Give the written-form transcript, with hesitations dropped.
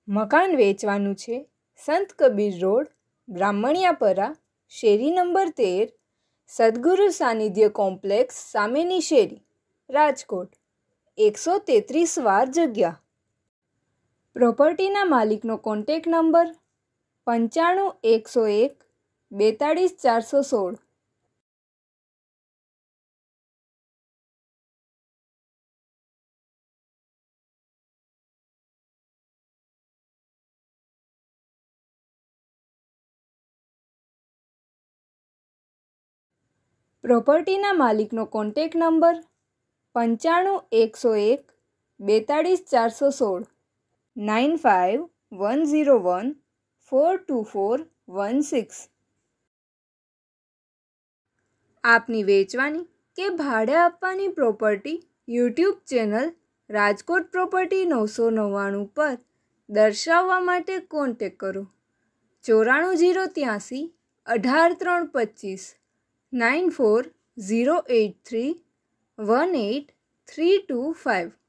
મકાન વેચવાનું છે. સંત કબીર રોડ, બ્રાહ્મણિયાપરા, શેરી નંબર 13, સદગુરુ સાનિધ્ય કોમ્પ્લેક્સ સામેની શેરી, રાજકોટ. 133 વાર જગ્યા. પ્રોપર્ટીના માલિકનો કોન્ટેક્ટ નંબર 95 101 42 416. પ્રોપર્ટીના માલિકનો કોન્ટેક્ટ નંબર 95 101 42 416. 95 101 42416. આપની વેચવાની કે ભાડે આપવાની property YouTube channel Rajkot property 999 પર દર્શાવવા માટે કોન્ટેક્ટ કરો. 94 083 18 325 94 083 18325.